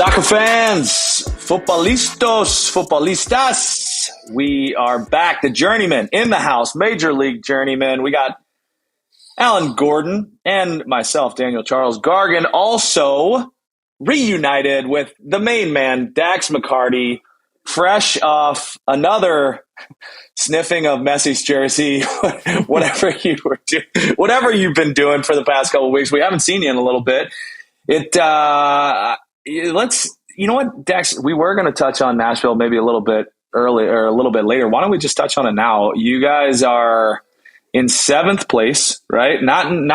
Soccer fans, futbolistas, futbolistas, we are back. The Journeymen in the house, Major League Journeymen. We got Alan Gordon and myself, Daniel Charles Gargan, also reunited with the main man, Dax McCarty, fresh off another sniffing of Messi's jersey, whatever you were doing, whatever you've been doing for the past couple of weeks. We haven't seen you in a little bit. You know what, Dax, we were going to touch on Nashville maybe a little bit early or a little bit later. Why don't we just touch on it now? You guys are in 7th place, right? Not in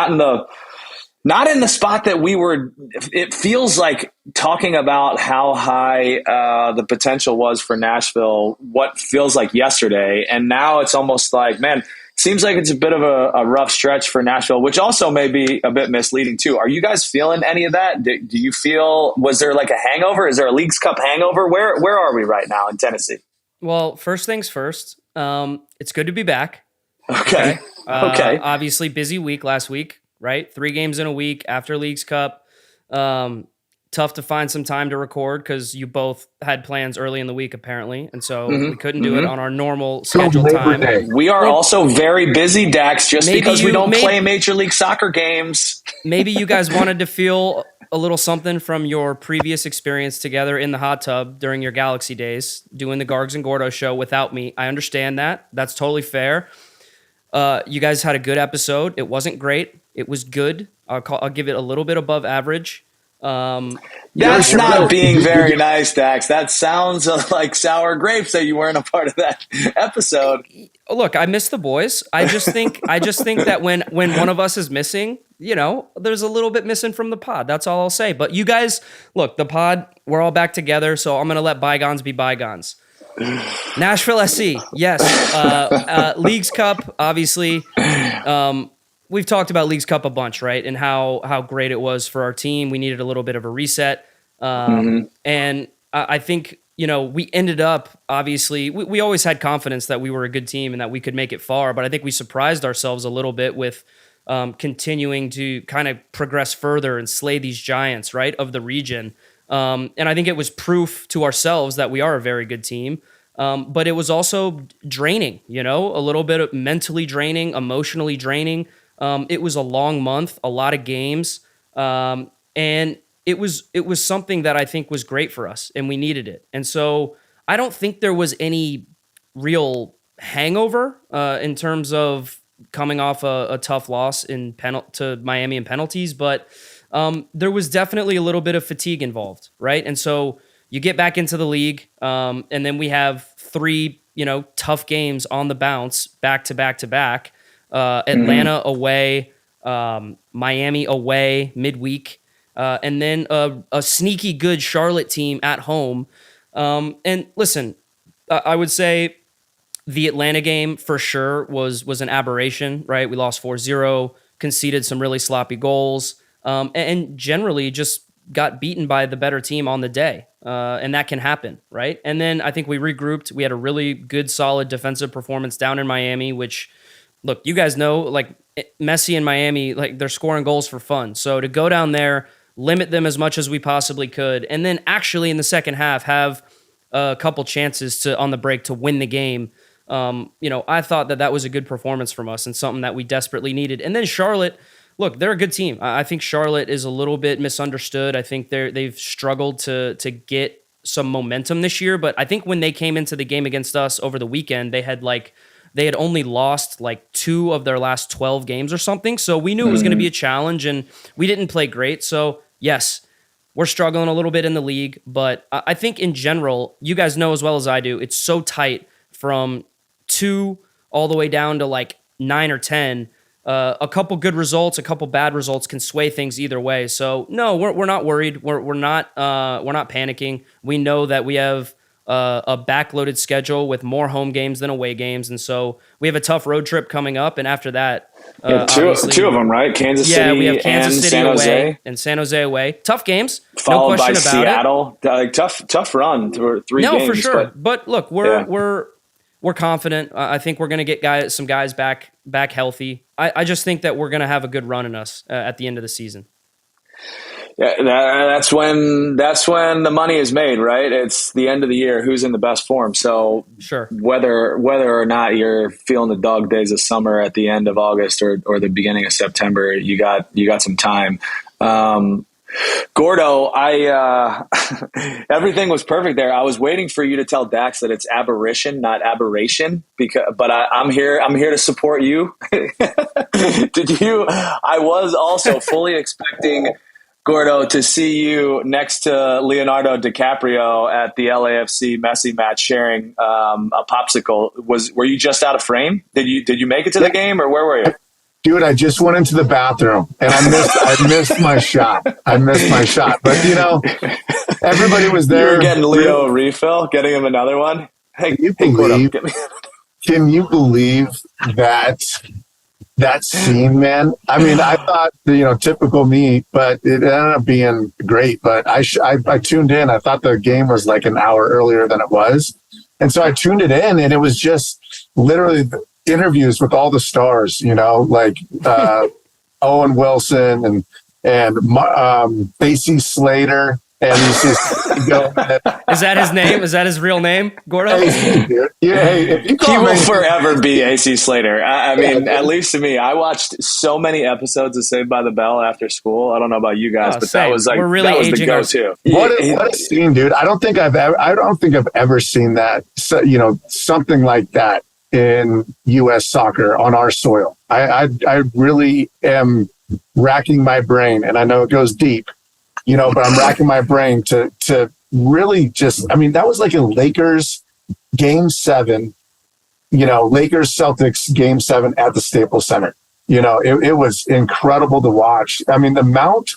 the spot that we were. It feels like talking about how high the potential was for Nashville, what feels like yesterday. And now it's almost like, man, seems like it's a bit of a rough stretch for Nashville, which also may be a bit misleading too. Are you guys feeling any of that? Do you feel, was there like a hangover? Is there a Leagues Cup hangover? Where are we right now in Tennessee? Well, first things first, it's good to be back. Okay. Obviously busy week last week, right? 3 games in a week after Leagues Cup. Tough to find some time to record because you both had plans early in the week, apparently. And so we couldn't do it on our normal scheduled time. We are also very busy, Dax, just because we don't play Major League Soccer games. Maybe you guys wanted to feel a little something from your previous experience together in the hot tub during your Galaxy days, doing the Gargs and Gordo show without me. I understand that. That's totally fair. You guys had a good episode. It wasn't great. It was good. I'll give it a little bit above average. That's not being very nice, Dax. That sounds like sour grapes that you weren't a part of that episode. Look, I miss the boys. I just think that when one of us is missing, there's a little bit missing from the pod. That's all I'll say. But you guys, look, the pod, we're all back together, so I'm gonna let bygones be bygones. Nashville SC, yes. Leagues Cup, obviously. We've talked about Leagues Cup a bunch, right? And how great it was for our team. We needed a little bit of a reset. And I think, we ended up, obviously, we always had confidence that we were a good team and that we could make it far. But I think we surprised ourselves a little bit with continuing to kind of progress further and slay these giants, right, of the region. And I think it was proof to ourselves that we are a very good team. But it was also draining, a little bit of mentally draining, emotionally draining. It was a long month, a lot of games, and it was something that I think was great for us, and we needed it. And so I don't think there was any real hangover in terms of coming off a tough loss to Miami in penalties, but there was definitely a little bit of fatigue involved, right? And so you get back into the league, and then we have 3 tough games on the bounce, back to back to back. Atlanta away, Miami away midweek, and then a sneaky good Charlotte team at home. And listen, I would say the Atlanta game for sure was an aberration, right? We lost 4-0, conceded some really sloppy goals, and generally just got beaten by the better team on the day. And that can happen, right? And then I think we regrouped. We had a really good, solid defensive performance down in Miami, which, look, you guys know, like Messi in Miami, like they're scoring goals for fun. So to go down there, limit them as much as we possibly could, and then actually in the second half have a couple chances on the break to win the game. I thought that was a good performance from us and something that we desperately needed. And then Charlotte, look, they're a good team. I think Charlotte is a little bit misunderstood. I think they've struggled to get some momentum this year. But I think when they came into the game against us over the weekend, they had only lost like 2 of their last 12 games or something. So we knew it was going to be a challenge, and we didn't play great. So yes, we're struggling a little bit in the league, but I think in general, you guys know as well as I do, it's so tight from 2 all the way down to like 9 or 10. A couple good results, a couple bad results can sway things either way. So no, we're not worried. We're not panicking. We know that we have a backloaded schedule with more home games than away games. And so we have a tough road trip coming up. And after that, two of them, right? Kansas City, we have Kansas City San away Jose. and San Jose away. Tough games. Followed no question by about Seattle. Like, tough run through 3 games. No, for sure. But look, we're confident. I think we're going to get some guys back healthy. I just think that we're going to have a good run in us at the end of the season. Yeah, that's when the money is made, right? It's the end of the year. Who's in the best form? So Sure. whether or not you're feeling the dog days of summer at the end of August or the beginning of September, you got some time. Gordo, everything was perfect there. I was waiting for you to tell Dax that it's aberration, not aberration, but I'm here to support you. Did you? I was also fully expecting Gordo to see you next to Leonardo DiCaprio at the LAFC Messi match, sharing a popsicle. Were you just out of frame? Did you make it to the game, or where were you? Dude, I just went into the bathroom and I missed my shot. But everybody was there. You were getting Leo a refill, getting him another one. Hey, Gordo, can you believe that scene, man? I mean, I thought, typical me, but it ended up being great. But I tuned in. I thought the game was like an hour earlier than it was. And so I tuned it in, and it was just literally interviews with all the stars, like Owen Wilson and AC Slater. And he's just going. Is that his name? Is that his real name, Gordo? Yeah, he will forever be AC Slater. I mean, at least to me, I watched so many episodes of Saved by the Bell after school. I don't know about you guys, but same. That was like We're really that was aging the go-to. What a scene, dude! I don't think I've ever seen that. Something like that in U.S. soccer on our soil. I really am racking my brain, and I know it goes deep. But I'm racking my brain to really just, I mean, that was like a Lakers game 7, Lakers Celtics game 7 at the Staples Center. It was incredible to watch. I mean, the Mount.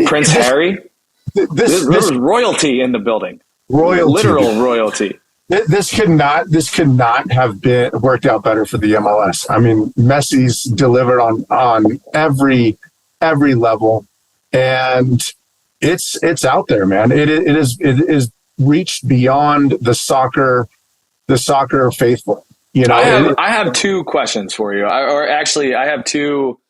Prince Harry. There was royalty in the building. Royalty. Literal royalty. This could not have been worked out better for the MLS. I mean, Messi's delivered on every level, and it's out there, man. It is reached beyond the soccer faithful. I have two questions for you, I have two.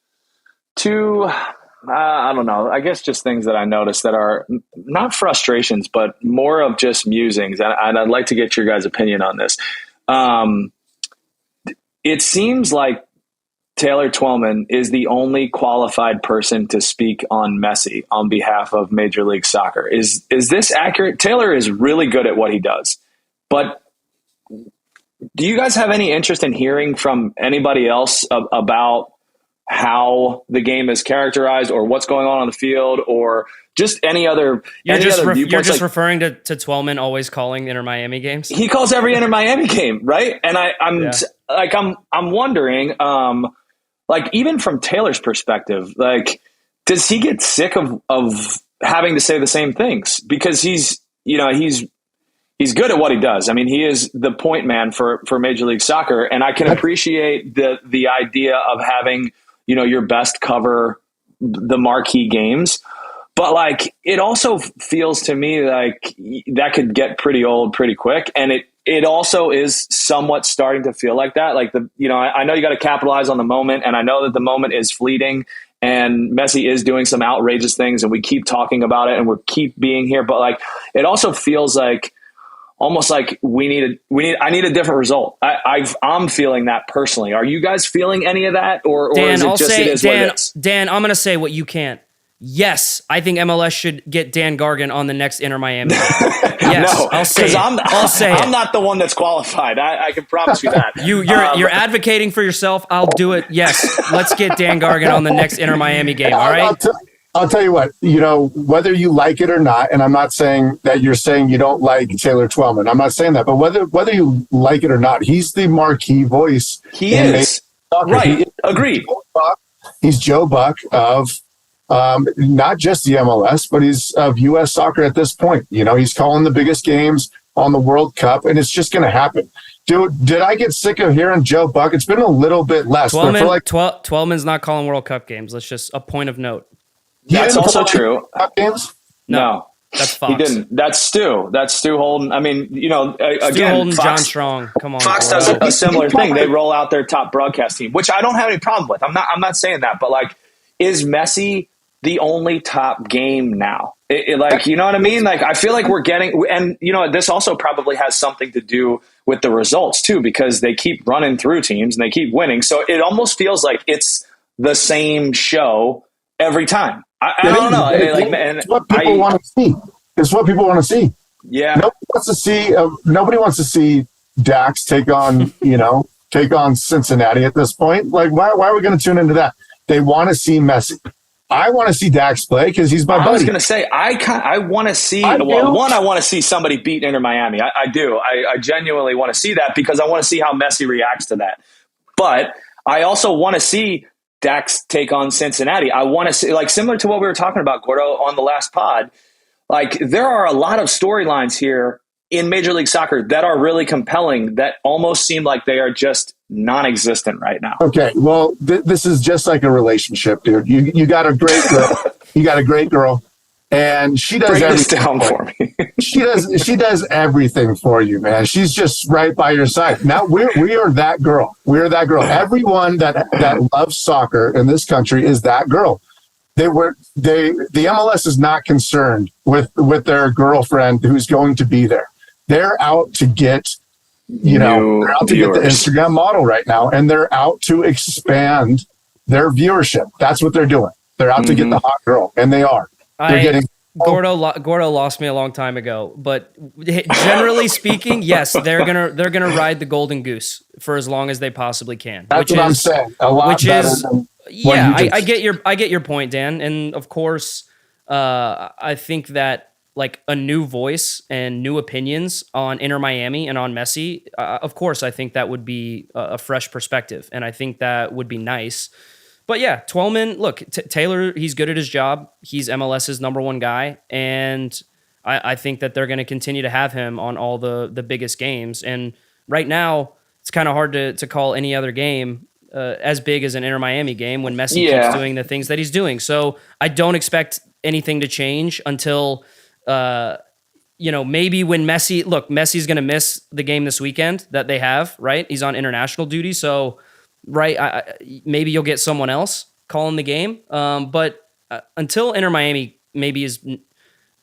I don't know. I guess just things that I noticed that are not frustrations, but more of just musings, and I'd like to get your guys' opinion on this. It seems like Taylor Twellman is the only qualified person to speak on Messi on behalf of Major League Soccer. Is this accurate? Taylor is really good at what he does, but do you guys have any interest in hearing from anybody else about how the game is characterized, or what's going on the field, or just any other viewpoints? You're just referring to Twellman always calling Inter Miami games? He calls every Inter Miami game, right? And I'm wondering, like, even from Taylor's perspective, like, does he get sick of having to say the same things? Because he's good at what he does. I mean, he is the point man for Major League Soccer, and I can appreciate the idea of having, your best cover the marquee games. But like, it also feels to me like that could get pretty old pretty quick. And it also is somewhat starting to feel like that. Like I know you got to capitalize on the moment, and I know that the moment is fleeting, and Messi is doing some outrageous things, and we keep talking about it, and we keep being here. But like, it also feels like almost like I need a different result. I'm feeling that personally. Are you guys feeling any of that, or Dan, is it just it is what it is? Dan, I'm going to say what you can't. Yes, I think MLS should get Dan Gargan on the next Inter Miami. Yes, no, I'll say it. I'm not the one that's qualified. I can promise you that. You're advocating for yourself. I'll do it. Yes, let's get Dan Gargan on the next Inter Miami game. All right. I'll tell you what, whether you like it or not, and I'm not saying that you're saying you don't like Taylor Twellman. I'm not saying that, but whether you like it or not, he's the marquee voice. He is. Right. Agreed. He's Joe Buck of not just the MLS, but he's of U.S. soccer at this point. He's calling the biggest games on the World Cup, and it's just going to happen. Dude, did I get sick of hearing Joe Buck? It's been a little bit less. Twellman's not calling World Cup games. That's just a point of note. That's also true. Games? No, that's Fox. He didn't. That's Stu. That's Stu Holden. I mean, again, Stu Holden, Fox, John Strong. Come on. Fox does a similar thing. They roll out their top broadcast team, which I don't have any problem with. I'm not saying that, but like, is Messi the only top game now. Like, you know what I mean? Like, I feel like we're getting, and this also probably has something to do with the results too, because they keep running through teams and they keep winning. So it almost feels like it's the same show every time. I don't know. It's what people want to see. It's what people want to see. Yeah. Nobody wants to see Dax take on, take on Cincinnati at this point. Like, why are we going to tune into that? They want to see Messi. I want to see Dax play because he's my buddy. I was going to say, I want to see, I want to see somebody beat Inter Miami. I do. I genuinely want to see that because I want to see how Messi reacts to that. But I also want to see Dax take on Cincinnati. I want to see, like, similar to what we were talking about, Gordo, on the last pod, like, there are a lot of storylines here in Major League Soccer that are really compelling that almost seem like they are just non-existent right now. Okay, well, this is just like a relationship, dude. You got a great girl. You got a great girl, and she does Break this everything down for me. She does everything for you, man. She's just right by your side. Now we are that girl. We are that girl. Everyone that loves soccer in this country is that girl. The MLS is not concerned with their girlfriend who's going to be there. They're out to get, they're out to get the Instagram model right now, and they're out to expand their viewership. That's what they're doing. They're out to get the hot girl, and they are. They're getting. Gordo lost me a long time ago, but generally speaking, yes, they're gonna ride the golden goose for as long as they possibly can. That's what I'm saying. A lot better than yeah, I get your point, Dan, and of course, I think that like a new voice and new opinions on Inter Miami and on Messi, of course, I think that would be a fresh perspective, and I think that would be nice. But yeah, Twellman, look, Taylor, he's good at his job. He's MLS's number one guy, and I think that they're going to continue to have him on all the biggest games. And right now, it's kind of hard to call any other game as big as an Inter Miami game when Messi keeps doing the things that he's doing. So I don't expect anything to change until maybe when Messi's going to miss the game this weekend that they have, right? He's on international duty, so maybe you'll get someone else calling the game. But until Inter Miami maybe is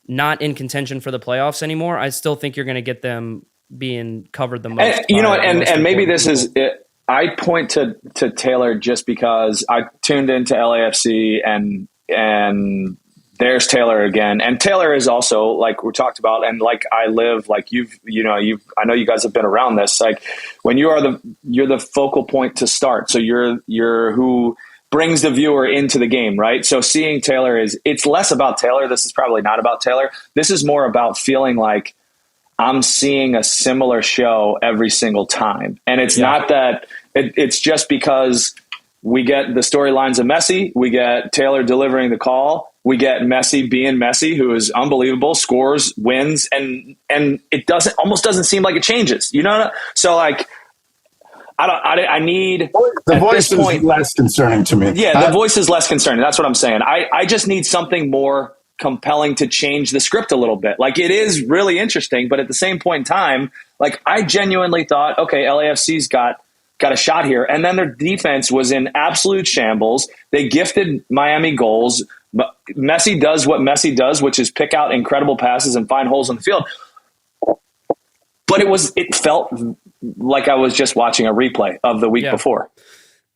not in contention for the playoffs anymore, I still think you're going to get them being covered the most. And maybe this is it. I point to Taylor just because I tuned into LAFC and there's Taylor again. And Taylor is also, like we talked about, and like I live, like I know you guys have been around this. Like when you're the focal point to start. So you're who brings the viewer into the game, right? So seeing Taylor it's less about Taylor. This is probably not about Taylor. This is more about feeling like I'm seeing a similar show every single time. And it's not that it's just because we get the storylines of Messi, we get Taylor delivering the call, we get Messi being Messi, who is unbelievable, scores, wins, and it almost doesn't seem like it changes. So like I need the voice is less concerning to me. Yeah, the voice is less concerning. That's what I'm saying. I just need something more compelling to change the script a little bit. Like it is really interesting, but at the same point in time, like I genuinely thought, okay, LAFC's got a shot here. And then their defense was in absolute shambles. They gifted Miami goals. Messi does what Messi does, which is pick out incredible passes and find holes in the field. But it felt like I was just watching a replay of the week before.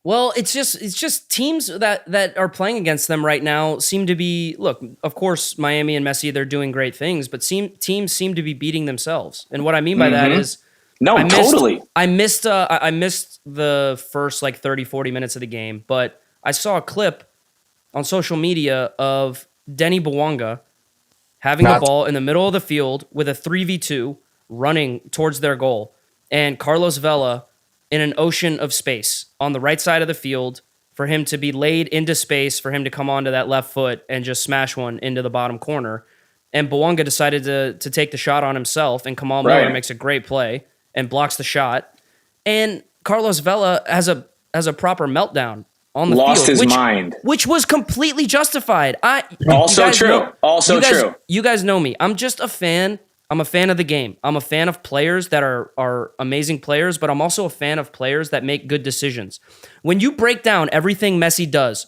Well, it's just teams that are playing against them right now seem to be, look, of course, Miami and Messi, they're doing great things, but teams seem to be beating themselves. And what I mean by that is, totally. I missed the first like 30, 40 minutes of the game, but I saw a clip on social media of Denny Bwanga having the ball in the middle of the field with a 3v2 running towards their goal, and Carlos Vela in an ocean of space on the right side of the field for him to be laid into space, for him to come onto that left foot and just smash one into the bottom corner. And Bwanga decided to take the shot on himself, and Kamal Miller makes a great play and blocks the shot. And Carlos Vela has a proper meltdown on the Lost field. His mind. Which was completely justified. True. You guys know me. I'm just a fan. I'm a fan of the game. I'm a fan of players that are amazing players, but I'm also a fan of players that make good decisions. When you break down everything Messi does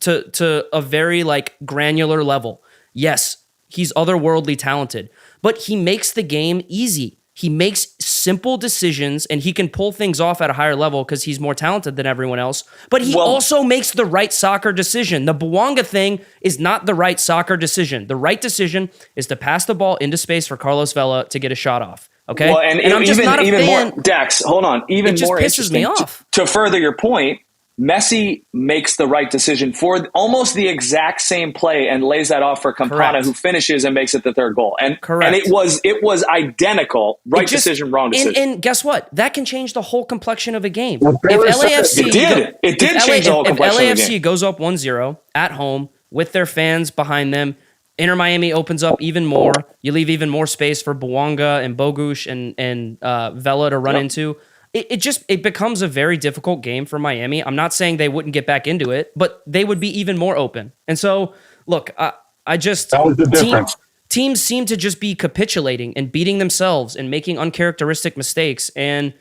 to a very like granular level. Yes, he's otherworldly talented, but he makes the game easy. He makes simple decisions and he can pull things off at a higher level because he's more talented than everyone else. But he also makes the right soccer decision. The Bouanga thing is not the right soccer decision. The right decision is to pass the ball into space for Carlos Vela to get a shot off. Okay. Well, and I'm just not a fan. More, Dax, hold on. Even it just more pisses me off. To further your point, Messi makes the right decision for almost the exact same play and lays that off for Campana, who finishes and makes it the third goal. And it was identical. Right decision, wrong decision. And guess what? That can change the whole complexion of a game. Well, it did change the whole complexion of the game. If LAFC goes up 1-0 at home with their fans behind them, Inter Miami opens up even more. You leave even more space for Bouanga and Bogusz and Vela to run into. It becomes a very difficult game for Miami. I'm not saying they wouldn't get back into it, but they would be even more open. And so, look, I just that was the difference. Teams seem to just be capitulating and beating themselves and making uncharacteristic mistakes. And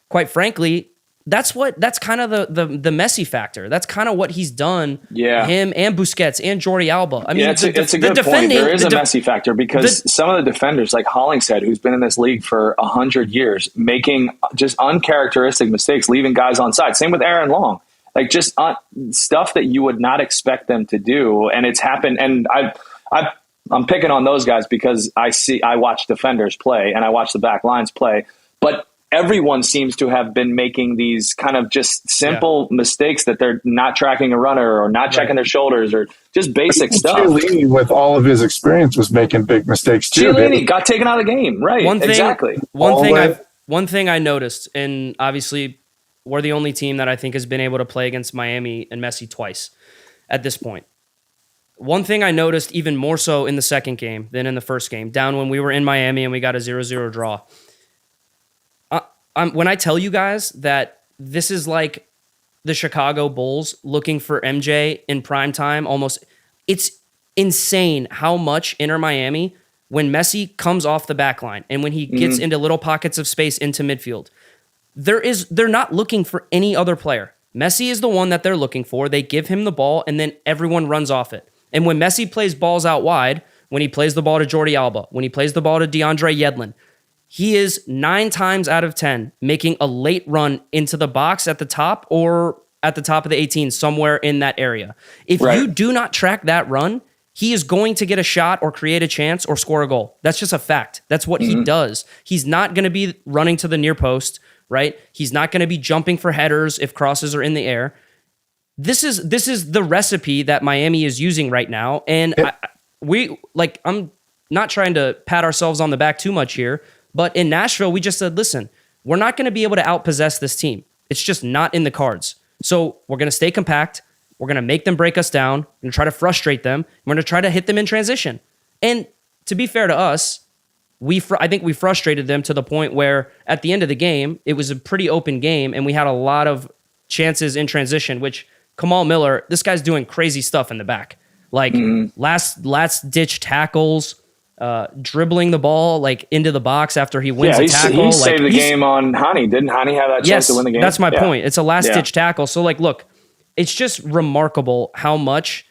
quite frankly, that's kind of the Messi factor. That's kind of what he's done. Yeah, him and Busquets and Jordi Alba. I mean, it's a good point. There is a Messi factor because some of the defenders, like Hollingshead, who's been in this league for 100 years, making just uncharacteristic mistakes, leaving guys on side. Same with Aaron Long, like just stuff that you would not expect them to do, and it's happened. And I'm picking on those guys because I watch defenders play and I watch the back lines play, but everyone seems to have been making these kind of just simple mistakes that they're not tracking a runner or not checking their shoulders or just basic stuff. Chiellini, with all of his experience, was making big mistakes too. Chiellini got taken out of the game, right? One thing I noticed, and obviously we're the only team that I think has been able to play against Miami and Messi twice at this point. One thing I noticed even more so in the second game than in the first game, down when we were in Miami and we got a 0-0 draw. When I tell you guys that this is like the Chicago Bulls looking for MJ in prime time, almost, it's insane how much Inter Miami, when Messi comes off the back line and when he gets into little pockets of space into midfield, they're not looking for any other player. Messi is the one that they're looking for. They give him the ball and then everyone runs off it. And when Messi plays balls out wide, when he plays the ball to Jordi Alba, when he plays the ball to DeAndre Yedlin, he is 9 times out of 10 making a late run into the box at the top or at the top of the 18, somewhere in that area. If you do not track that run, he is going to get a shot or create a chance or score a goal. That's just a fact. That's what he does. He's not going to be running to the near post, right? He's not going to be jumping for headers if crosses are in the air. This is the recipe that Miami is using right now. And I'm not trying to pat ourselves on the back too much here, but in Nashville, we just said, listen, we're not going to be able to outpossess this team. It's just not in the cards. So we're going to stay compact. We're going to make them break us down. We're going to try to frustrate them. We're going to try to hit them in transition. And to be fair to us, I think we frustrated them to the point where at the end of the game, it was a pretty open game and we had a lot of chances in transition, which Kamal Miller, this guy's doing crazy stuff in the back. Like last ditch tackles, dribbling the ball like into the box after he wins a tackle. He saved the game on Hani. Didn't Hani have that chance to win the game? That's my point. It's a last-ditch tackle. So, look, it's just remarkable how much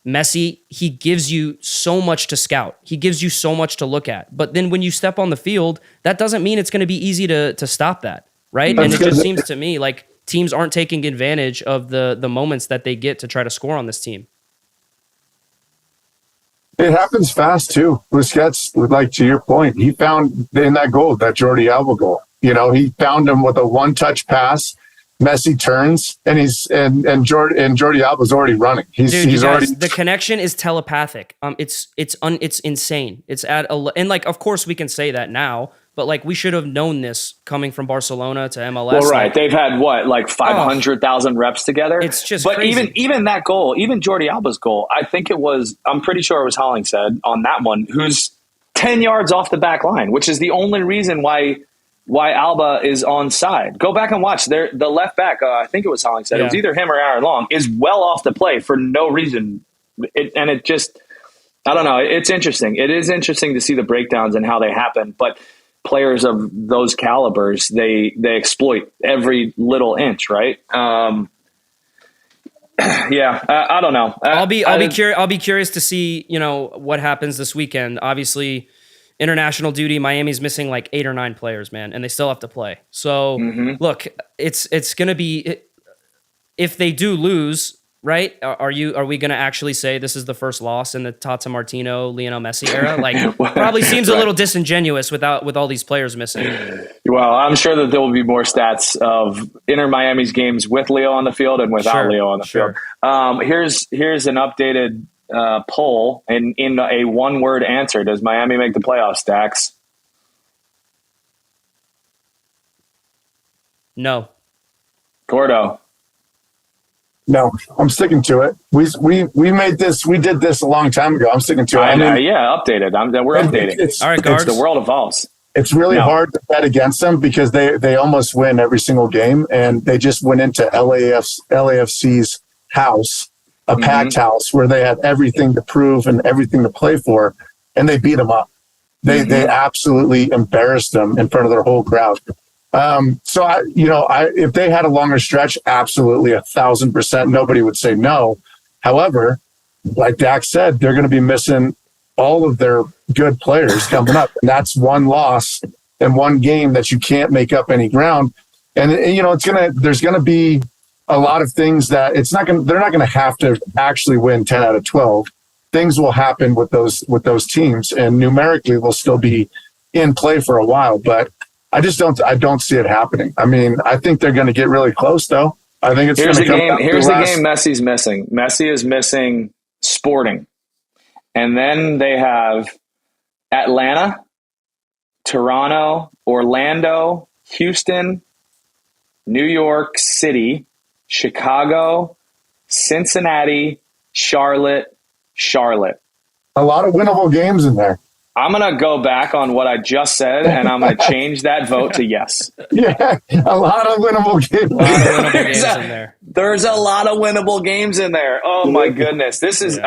Messi, he gives you so much to scout. He gives you so much to look at. But then when you step on the field, that doesn't mean it's going to be easy to stop that, right? And it just seems to me like teams aren't taking advantage of the moments that they get to try to score on this team. It happens fast too. Busquets, like to your point, he found in that goal, that Jordi Alba goal. He found him with a one-touch pass. Messi turns, and Jordi Alba's already running. He's already. The connection is telepathic. It's insane. It's and of course we can say that now, but we should have known this coming from Barcelona to MLS. Well, right, they've had 500,000 reps together. It's just but crazy. even that goal, even Jordi Alba's goal, I think it was. I'm pretty sure it was Hollingshead on that one, who's 10 yards off the back line, which is the only reason why Alba is onside. Go back and watch. The left back, I think it was Hollingshead. It was either him or Aaron Long, is well off the play for no reason. I don't know. It's interesting. It is interesting to see the breakdowns and how they happen. But players of those calibers, they exploit every little inch, right? Yeah, I don't know. I'll be curious. I'll be curious to see, what happens this weekend. Obviously, international duty. Miami's missing like 8 or 9 players, man, and they still have to play. So look, it's gonna be, if they do lose, right? Are we gonna actually say this is the first loss in the Tata Martino, Lionel Messi era? Like, probably seems a little disingenuous with all these players missing. Well, I'm sure that there will be more stats of Inter Miami's games with Leo on the field and without Leo on the field. Here's an updated poll, and in a one-word answer, does Miami make the playoffs, Dax? No. Gordo? No, I'm sticking to it. We did this a long time ago. I'm sticking to it. Updated. We're updating. All right, guards. The world evolves. It's really hard to bet against them because they almost win every single game, and they just went into LAFC's house, a packed house where they had everything to prove and everything to play for, and they beat them up. They absolutely embarrassed them in front of their whole crowd. So if they had a longer stretch, absolutely 1,000%, nobody would say no. However, like Dak said, they're going to be missing all of their good players coming up. And that's one loss in one game that you can't make up any ground. And there's going to be a lot of things that they're not going to have to actually win 10 out of 12. Things will happen with those teams, and numerically will still be in play for a while, but I don't see it happening. I mean, I think they're going to get really close, though. I think it's Here's the game Messi's missing. Messi is missing Sporting. And then they have Atlanta, Toronto, Orlando, Houston, New York City, Chicago, Cincinnati, Charlotte. A lot of winnable games in there. I'm going to go back on what I just said, and I'm going to change that vote to yes. Yeah, a lot of winnable games. In there. There's a lot of winnable games in there. Oh, my goodness. This is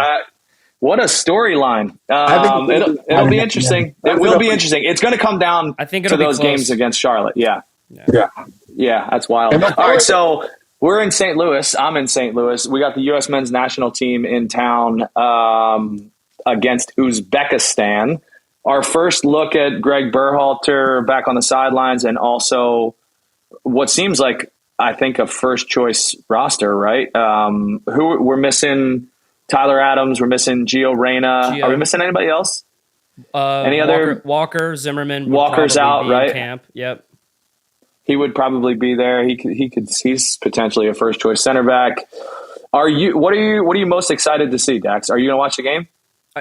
what a storyline. It'll be interesting. It will be interesting. It's going to come down to those games against Charlotte. Yeah, that's wild. All right, so we're in St. Louis. I'm in St. Louis. We got the U.S. men's national team in town against Uzbekistan. Our first look at Greg Berhalter back on the sidelines, and also what seems like, I think, a first choice roster, right? Who we're missing? Tyler Adams. We're missing Gio Reyna. Are we missing anybody else? Any other? Walker, Zimmerman. Walker's out, right? Camp. Yep. He would probably be there. He's potentially a first choice center back. What are you most excited to see, Dax? Are you going to watch the game?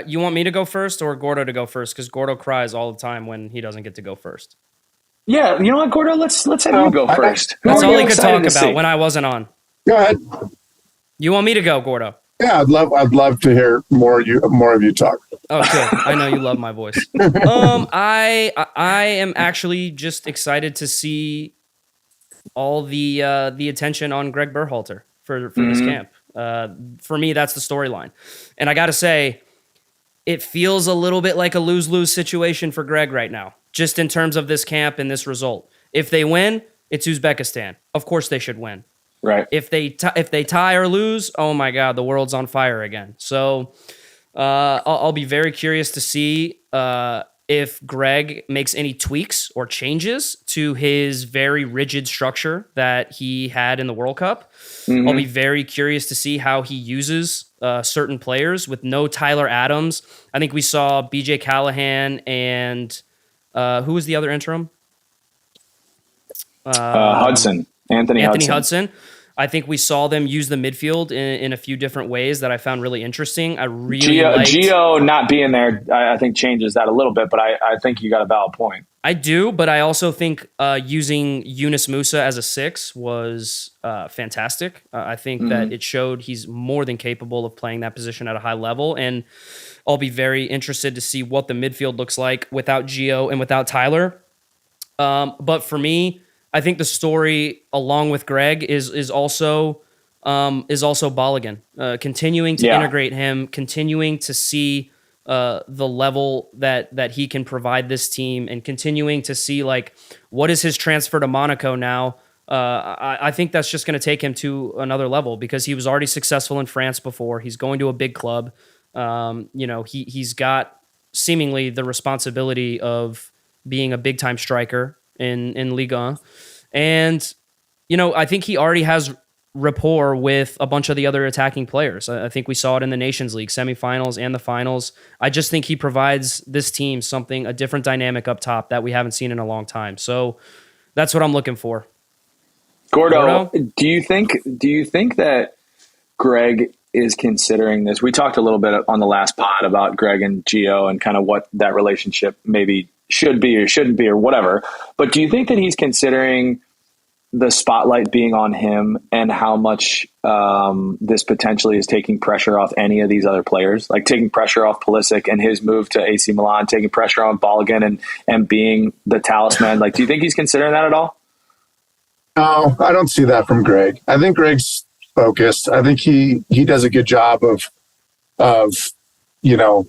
You want me to go first or Gordo to go first? Because Gordo cries all the time when he doesn't get to go first. Yeah, you know what, Gordo? Let's have you go first. That's all he could talk about when I wasn't on. Go ahead. You want me to go, Gordo? Yeah, I'd love to hear more of you talk. Oh, good. I know you love my voice. I am actually just excited to see all the attention on Greg Berhalter for this camp. For me, that's the storyline, and I got to say, it feels a little bit like a lose-lose situation for Greg right now, just in terms of this camp and this result. If they win, it's Uzbekistan. Of course they should win. Right. If they tie or lose, oh my God, the world's on fire again. So I'll be very curious to see if Greg makes any tweaks or changes to his very rigid structure that he had in the World Cup. I'll be very curious to see how he uses certain players with no Tyler Adams. I think we saw BJ Callahan and who was the other interim? Hudson. Anthony Hudson. I think we saw them use the midfield in a few different ways that I found really interesting. I really Gio not being there, I think changes that a little bit, but I think you got a valid point. I do, but I also think using Yunus Musa as a 6 was fantastic. I think that it showed he's more than capable of playing that position at a high level, and I'll be very interested to see what the midfield looks like without Gio and without Tyler. But for me, I think the story, along with Greg, is also Balogun. Continuing to integrate him, continuing to see the level that he can provide this team, and continuing to see like what is his transfer to Monaco now I think that's just going to take him to another level because he was already successful in France before. He's going to a big club. He's got seemingly the responsibility of being a big time striker in Ligue 1. And, I think he already has rapport with a bunch of the other attacking players. I think we saw it in the Nations League semifinals and the finals. I just think he provides this team a different dynamic up top that we haven't seen in a long time. So that's what I'm looking for. Gordo, do you think that Greg is considering this? We talked a little bit on the last pod about Greg and Gio and kind of what that relationship maybe should be or shouldn't be or whatever. But do you think that he's considering the spotlight being on him and how much this potentially is taking pressure off any of these other players, like taking pressure off Pulisic and his move to AC Milan, taking pressure on Balogun and being the talisman? Like, do you think he's considering that at all? No, I don't see that from Greg. I think Greg's focused. I think he does a good job of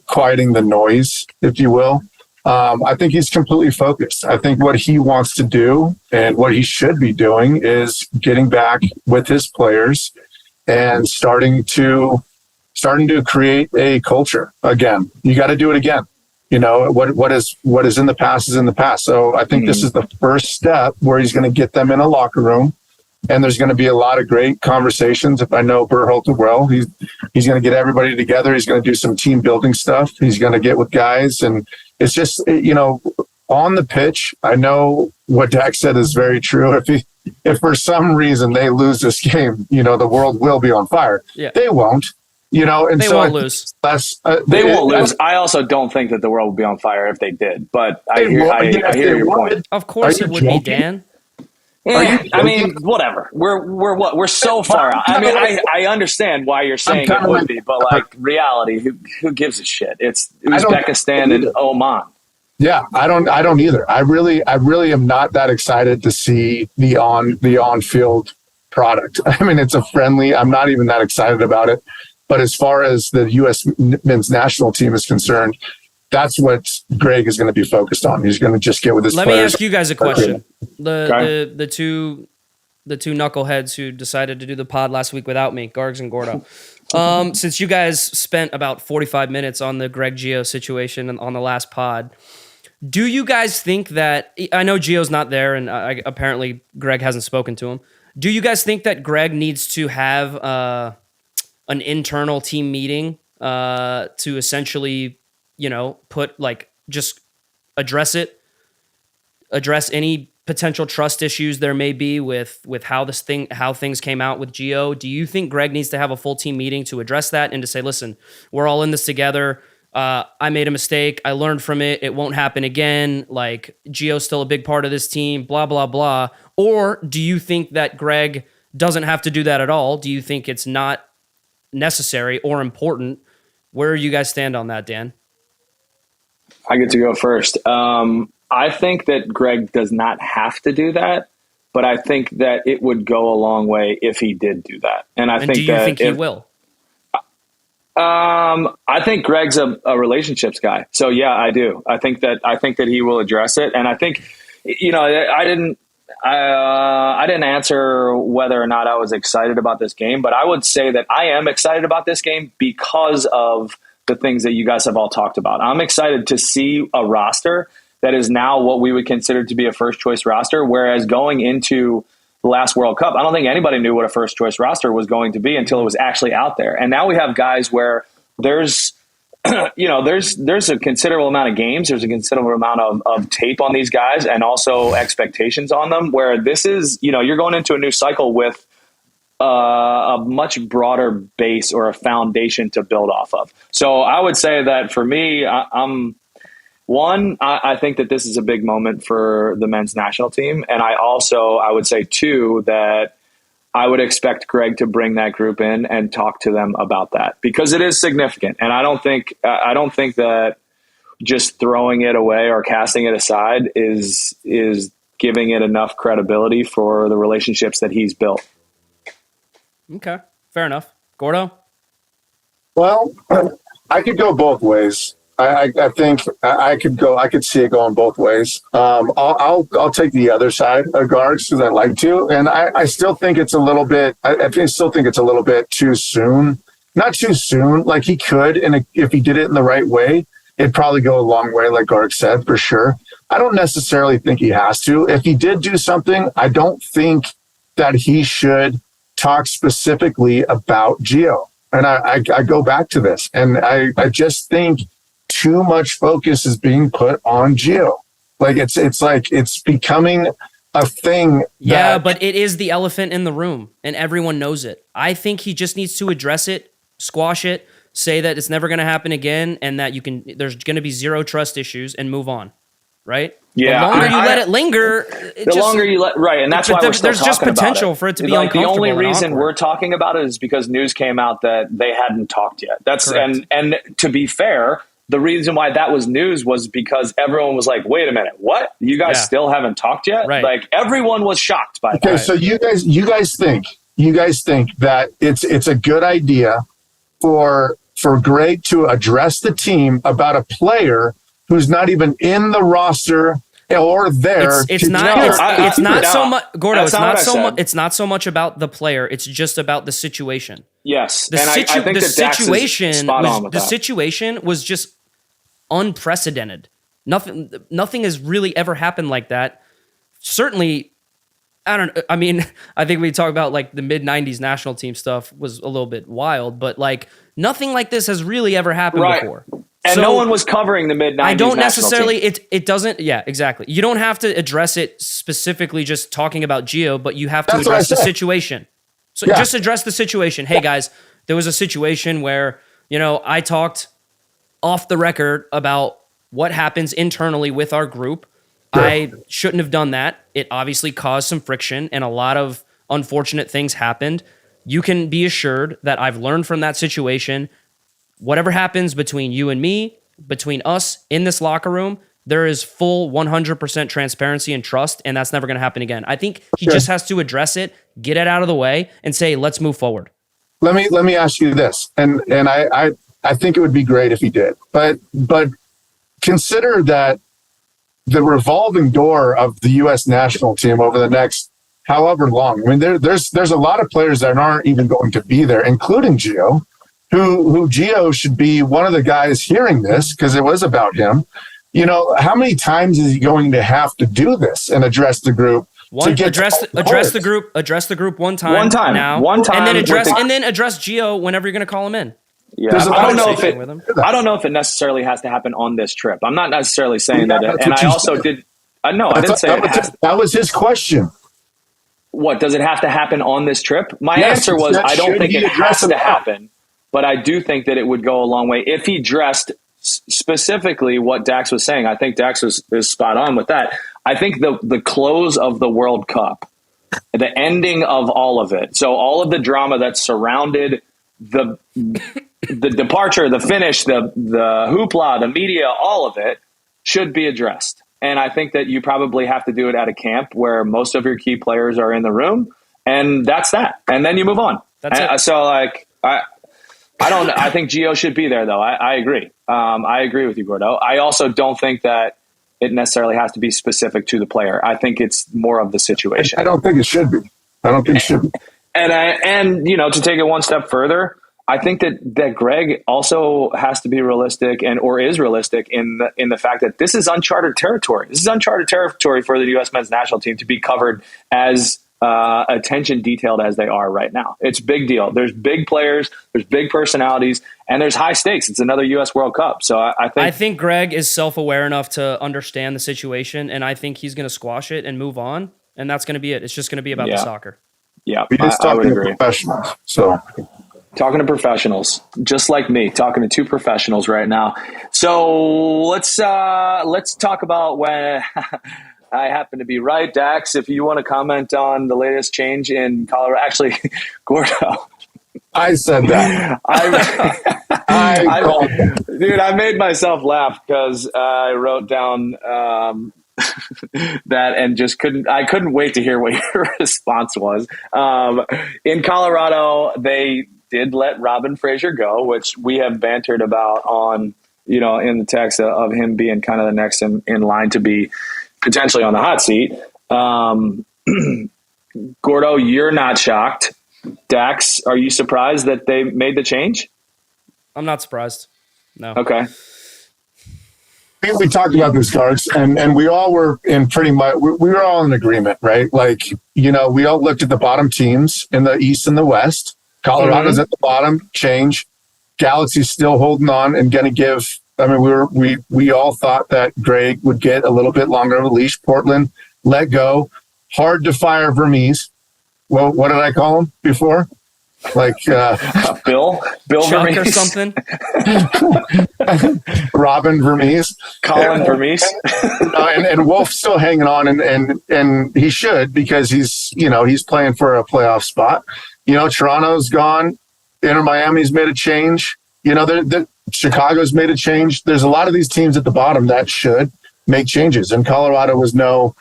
quieting the noise, if you will. I think he's completely focused. I think what he wants to do and what he should be doing is getting back with his players and starting to create a culture again. You got to do it again. What is in the past is in the past. So I think this is the first step where he's going to get them in a locker room, and there's going to be a lot of great conversations. If I know Berhalter well, he's going to get everybody together. He's going to do some team building stuff. He's going to get with guys, and it's just on the pitch. I know what Dak said is very true. If for some reason they lose this game, the world will be on fire. Yeah. They won't. And they won't lose. They won't lose. I also don't think that the world would be on fire if they did. But I hear your point. Of course it would be, Dan. Yeah, whatever. We're so far out. I understand why you're saying it would be, but like reality, who gives a shit? It's Uzbekistan and Oman. Yeah, I don't either. I really am not that excited to see the on-field product. It's a friendly. I'm not even that excited about it. But as far as the U.S. men's national team is concerned, that's what Greg is going to be focused on. He's going to just get with his players. Let me ask you guys a question. The two knuckleheads who decided to do the pod last week without me, Gargs and Gordo. Since you guys spent about 45 minutes on the Greg Gio situation on the last pod, do you guys think that – I know Gio's not there, and apparently Greg hasn't spoken to him. Do you guys think that Greg needs to have an internal team meeting to essentially, put just address any potential trust issues there may be with how things came out with Gio? Do you think Greg needs to have a full team meeting to address that and to say, listen, we're all in this together. I made a mistake. I learned from it. It won't happen again. Like, Gio's still a big part of this team, blah, blah, blah. Or do you think that Greg doesn't have to do that at all? Do you think it's not necessary or important? Where you guys stand on that, Dan? I get to go first. I think that Greg does not have to do that, but I think that it would go a long way if he did do that. And do you think he will? I think Greg's a relationships guy. So yeah, I do. I think that he will address it. And I think, I didn't answer whether or not I was excited about this game, but I would say that I am excited about this game because of the things that you guys have all talked about. I'm excited to see a roster that is now what we would consider to be a first choice roster. Whereas going into the last World Cup, I don't think anybody knew what a first choice roster was going to be until it was actually out there. And now we have guys where there's a considerable amount of games. There's a considerable amount of tape on these guys and also expectations on them, where this is, you're going into a new cycle with a much broader base or a foundation to build off of. So I would say that for me, I think that this is a big moment for the men's national team. And I would say too, that I would expect Greg to bring that group in and talk to them about that, because it is significant. And I don't think that just throwing it away or casting it aside is giving it enough credibility for the relationships that he's built. Okay, fair enough. Gordo? Well, I could go both ways. I think I could see it going both ways. I'll take the other side of guards because I like to, and I still think it's a little bit. I still think it's a little bit too soon. Not too soon. Like he could, and if he did it in the right way, it'd probably go a long way. Like Garg said, for sure. I don't necessarily think he has to. If he did do something, I don't think that he should talk specifically about Gio. And I go back to this, and I just think too much focus is being put on Gio. Like it's becoming a thing. Yeah, but it is the elephant in the room, and everyone knows it. I think he just needs to address it, squash it, say that it's never going to happen again, and that there's going to be zero trust issues, and move on. Right? Yeah. The longer you let it linger, longer you let right, and that's why we're still there's just potential for it to be like uncomfortable. The only reason and we're talking about it is because news came out that they hadn't talked yet. That's Correct. and to be fair, the reason why that was news was because everyone was like, "Wait a minute, what? You guys still haven't talked yet?" Right. Like everyone was shocked by that. Okay, so you guys think that it's a good idea for Greg to address the team about a player who's not even in the roster or there. It's not so much, Gordo. It's not so much about the player. It's just about the situation. Yes, The situation was just unprecedented. Nothing has really ever happened like that. Certainly, I think we talk about like the mid '90s national team stuff was a little bit wild, but like nothing like this has really ever happened before. And no one was covering the mid-90s. I don't necessarily. It doesn't. Yeah, exactly. You don't have to address it specifically, just talking about Gio, but you have to address the situation. So just address the situation. Hey guys, there was a situation where I talked off the record about what happens internally with our group. Sure. I shouldn't have done that. It obviously caused some friction, and a lot of unfortunate things happened. You can be assured that I've learned from that situation. Whatever happens between you and me, between us in this locker room, there is full 100% transparency and trust, and that's never going to happen again. I think he just has to address it, get it out of the way, and say, let's move forward. Let me ask you this, and I think it would be great if he did, but consider that the revolving door of the U.S. national team over the next however long. I mean, there's a lot of players that aren't even going to be there, including Gio. Who Gio should be one of the guys hearing this because it was about him. How many times is he going to have to do this and address the group? Address the group one time. One time. And then address Gio whenever you're going to call him in. Yeah, I don't know if it necessarily has to happen on this trip. I'm not necessarily saying that. And I also did. I didn't say that was his question. What does it have to happen on this trip? My answer was I don't think it has to happen. But I do think that it would go a long way if he dressed specifically what Dax was saying. I think Dax is spot on with that. I think the close of the World Cup, the ending of all of it, so all of the drama that surrounded the departure, the finish, the hoopla, the media, all of it should be addressed. And I think that you probably have to do it at a camp where most of your key players are in the room, and that's that. And then you move on. That's it. So I think Gio should be there, though. I agree. I agree with you, Gordo. I also don't think that it necessarily has to be specific to the player. I think it's more of the situation. I don't think it should be. And to take it one step further, I think that Greg also has to be realistic or is realistic in the fact that this is uncharted territory. This is uncharted territory for the U.S. men's national team to be covered as attention detailed as they are right now. It's a big deal. There's big players, there's big personalities, and there's high stakes. It's another U.S. World Cup. So I think Greg is self-aware enough to understand the situation, and I think he's going to squash it and move on, and that's going to be it. It's just going to be about the soccer. Yeah, we just talking to professionals. So talking to professionals, just like me, talking to two professionals right now. So let's talk about when I happen to be right. Dax, if you want to comment on the latest change in Colorado. Actually, Gordo. I said that. Dude, I made myself laugh because I wrote down that and just couldn't wait to hear what your response was. In Colorado, they did let Robin Fraser go, which we have bantered about on in the text of him being kind of the next in line to be potentially on the hot seat. Gordo, you're not shocked. Dax, are you surprised that they made the change? I'm not surprised. No. Okay. We talked about this, cards, and we all were in pretty much, we were all in agreement, right? Like, we all looked at the bottom teams in the East and the West. Colorado's at the bottom, change. Galaxy's still holding on and going to give. I mean, we all thought that Greg would get a little bit longer of a leash. Portland let go. Hard to fire Vermees. Well, what did I call him before? Like Bill Chuck Vermees or something. Robin Vermees, Colin Vermees, and Wolf's still hanging on, and he should, because he's playing for a playoff spot. Toronto's gone. Inter Miami's made a change. Chicago's made a change. There's a lot of these teams at the bottom that should make changes, and Colorado was no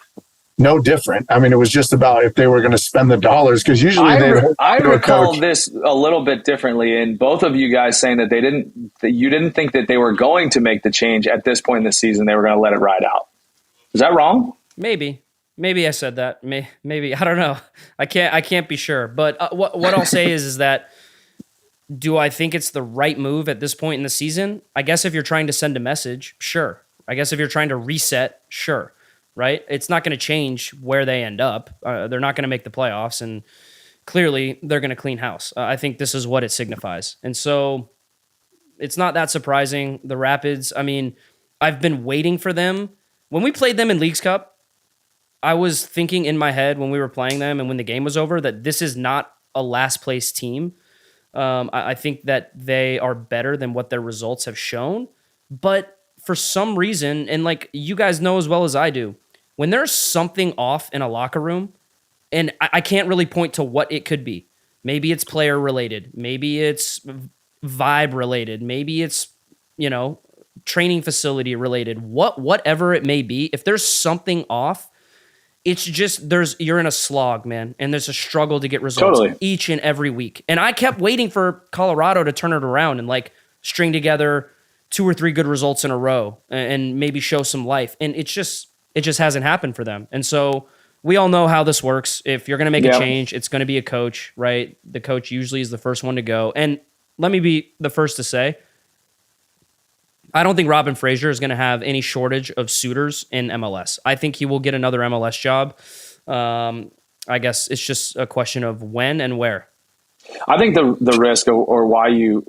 different. I mean, it was just about if they were going to spend the dollars, because usually I recall this a little bit differently, and both of you guys saying that you didn't think that they were going to make the change at this point in the season. They were going to let it ride out. Is that wrong? Maybe I said that. Maybe I don't know. I can't be sure. But what I'll say is that, do I think it's the right move at this point in the season? I guess if you're trying to send a message, sure. I guess if you're trying to reset, sure. Right? It's not going to change where they end up. They're not going to make the playoffs, and clearly they're going to clean house. I think this is what it signifies. And so it's not that surprising. The Rapids, I mean, I've been waiting for them. When we played them in Leagues Cup, I was thinking in my head when we were playing them and when the game was over that this is not a last place team. I think that they are better than what their results have shown. But for some reason, and like you guys know as well as I do, when there's something off in a locker room, and I can't really point to what it could be. Maybe it's player related. Maybe it's vibe related. Maybe it's, training facility related. Whatever it may be, if there's something off, it's just you're in a slog, man, and there's a struggle to get results each and every week. And I kept waiting for Colorado to turn it around and like string together 2 or 3 good results in a row and maybe show some life. And it just hasn't happened for them. And so we all know how this works. If you're going to make a change, it's going to be a coach, right? The coach usually is the first one to go. And let me be the first to say, I don't think Robin Fraser is going to have any shortage of suitors in MLS. I think he will get another MLS job. I guess it's just a question of when and where. I think the risk or why you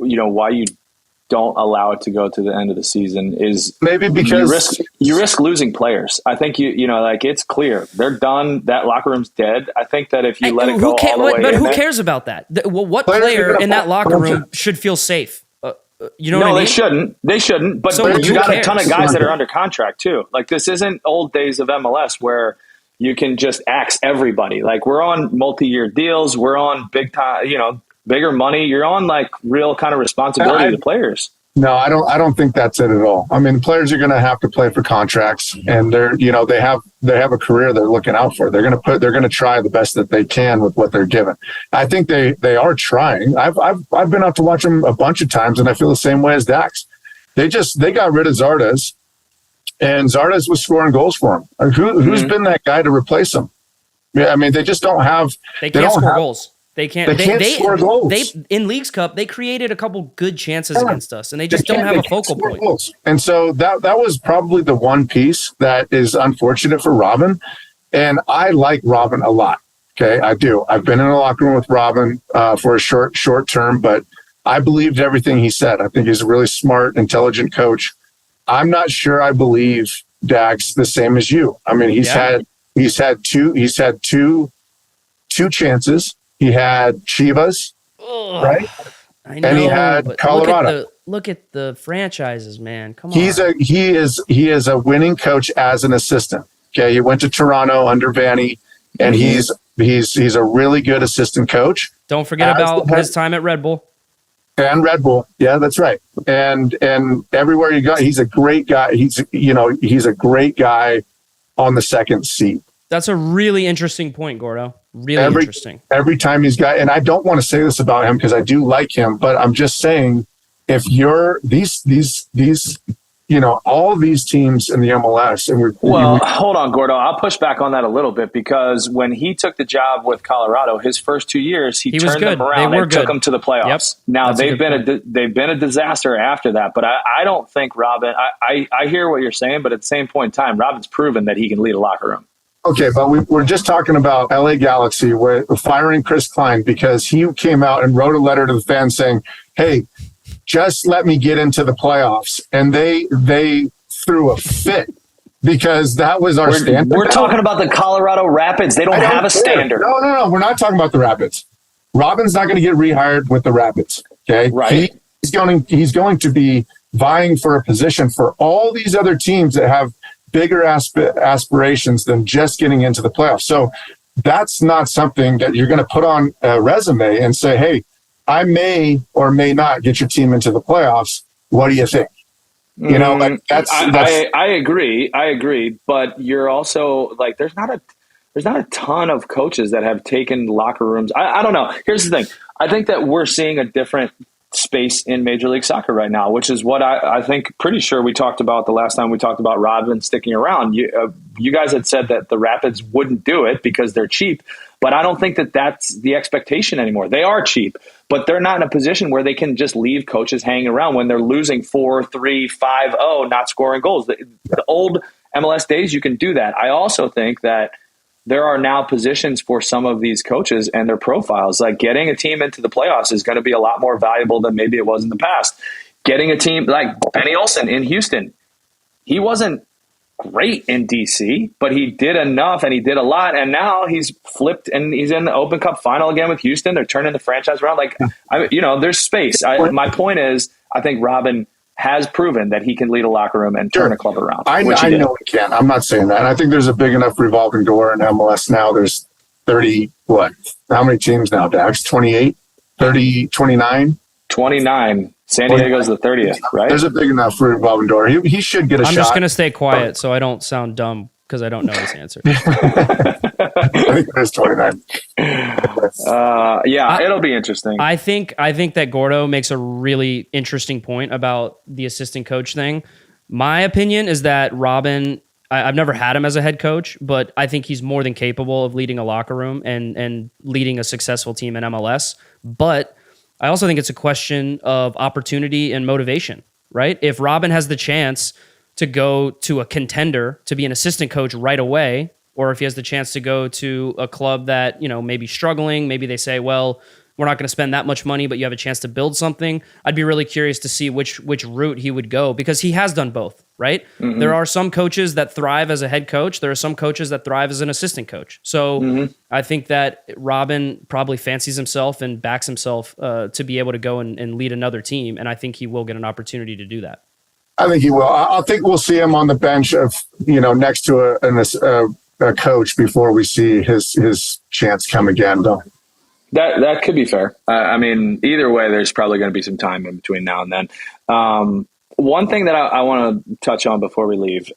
don't allow it to go to the end of the season is maybe because you risk losing players. I think it's clear they're done. That locker room's dead. I think that if you let it go all the way, but who cares about that? What player in that locker room should feel safe? What I mean? They shouldn't. But you got a ton of guys that are under contract too. Like, this isn't old days of MLS where you can just axe everybody. Like, we're on multi-year deals. We're on big time, bigger money. You're on like real kind of responsibility to players. No, I don't think that's it at all. I mean, players are going to have to play for contracts, and they have a career they're looking out for. They're going to try the best that they can with what they're given. I think they are trying. I've been out to watch them a bunch of times, and I feel the same way as Dax. They got rid of Zardes, and Zardes was scoring goals for him. Who's been that guy to replace him? Yeah, I mean, they just don't have. They can't score goals. They can't score goals. They in Leagues Cup, they created a couple good chances against us, and they just don't have a focal point. Goals. And so that was probably the one piece that is unfortunate for Robin. And I like Robin a lot. Okay, I do. I've been in a locker room with Robin for a short term, but I believed everything he said. I think he's a really smart, intelligent coach. I'm not sure I believe Dax the same as you. I mean, he's had two chances. He had Chivas, right? I know, and he had Colorado. Look at the franchises, man. Come on. He is a winning coach as an assistant. Okay, he went to Toronto under Vanny, and he's a really good assistant coch. Don't forget about his time at Red Bull. And Red Bull, yeah, that's right. And everywhere you go, he's a great guy. He's a great guy on the second seat. That's a really interesting point, Gordo. Really interesting. Every time he's got, and I don't want to say this about him because I do like him, but I'm just saying if you're these all these teams in the MLS, and hold on, Gordo. I'll push back on that a little bit, because when he took the job with Colorado, his first 2 years, he turned them around and took them to the playoffs. Yep. Now they've been a disaster after that. But I don't think Robin. I hear what you're saying, but at the same point in time, Robin's proven that he can lead a locker room. Okay, but we're just talking about LA Galaxy, where firing Chris Klein because he came out and wrote a letter to the fans saying, "Hey, just let me get into the playoffs," and they threw a fit because that was our standard. We're talking about the Colorado Rapids. They don't have a standard. No. We're not talking about the Rapids. Robin's not going to get rehired with the Rapids. Okay, right? He's going to be vying for a position for all these other teams that have bigger aspirations than just getting into the playoffs. So that's not something that you're going to put on a resume and say, "Hey, I may or may not get your team into the playoffs. What do you think?" That's I agree. But you're also like, there's not a ton of coaches that have taken locker rooms. I don't know. Here's the thing. I think that we're seeing a different space in Major League Soccer right now, which is what I think, pretty sure we talked about the last time we talked about Robin sticking around. You guys had said that the Rapids wouldn't do it because they're cheap, but I don't think that that's the expectation anymore. They are cheap, but they're not in a position where they can just leave coaches hanging around when they're losing 4-3, 5-0, not scoring goals. The old MLS days, you can do that. I also think that there are now positions for some of these coaches and their profiles. Like, getting a team into the playoffs is going to be a lot more valuable than maybe it was in the past. Getting a team like Benny Olsen in Houston, he wasn't great in DC, but he did enough and he did a lot. And now he's flipped and he's in the Open Cup final again with Houston. They're turning the franchise around. Like, there's space. My point is, I think Robin has proven that he can lead a locker room and turn a club around. I know he can. I'm not saying that. And I think there's a big enough revolving door in MLS now. There's 30, how many teams now, Dax? 28, 30, 29? 29. San Diego's the 30th, right? There's a big enough revolving door. He should get a shot. I'm just going to stay quiet so I don't sound dumb because I don't know this answer. I think there's 29. It'll be interesting. I think that Gordo makes a really interesting point about the assistant coach thing. My opinion is that Robin, I've never had him as a head coach, but I think he's more than capable of leading a locker room and leading a successful team in MLS. But I also think it's a question of opportunity and motivation, right? If Robin has the chance to go to a contender to be an assistant coach right away, or if he has the chance to go to a club that, may be struggling, maybe they say, well, we're not going to spend that much money, but you have a chance to build something. I'd be really curious to see which route he would go, because he has done both, right? Mm-hmm. There are some coaches that thrive as a head coach. There are some coaches that thrive as an assistant coach. So I think that Robin probably fancies himself and backs himself to be able to go and lead another team. And I think he will get an opportunity to do that. I think he will. I think we'll see him on the bench of, next to a coach before we see his chance come again, though. That could be fair. Either way, there's probably going to be some time in between now and then. One thing that I want to touch on before we leave,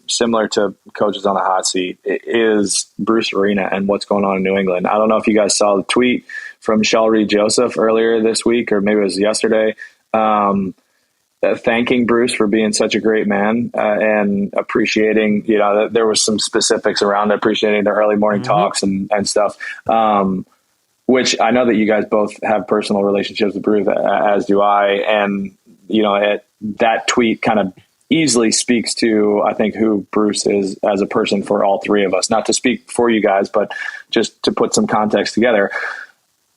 similar to coaches on the hot seat, is Bruce Arena and what's going on in New England. I don't know if you guys saw the tweet from Michelle Reed Joseph earlier this week, or maybe it was yesterday, thanking Bruce for being such a great man and appreciating, there was some specifics around appreciating the early morning talks and stuff. Which I know that you guys both have personal relationships with Bruce, as do I. And, that tweet kind of easily speaks to, I think, who Bruce is as a person for all three of us. Not to speak for you guys, but just to put some context together.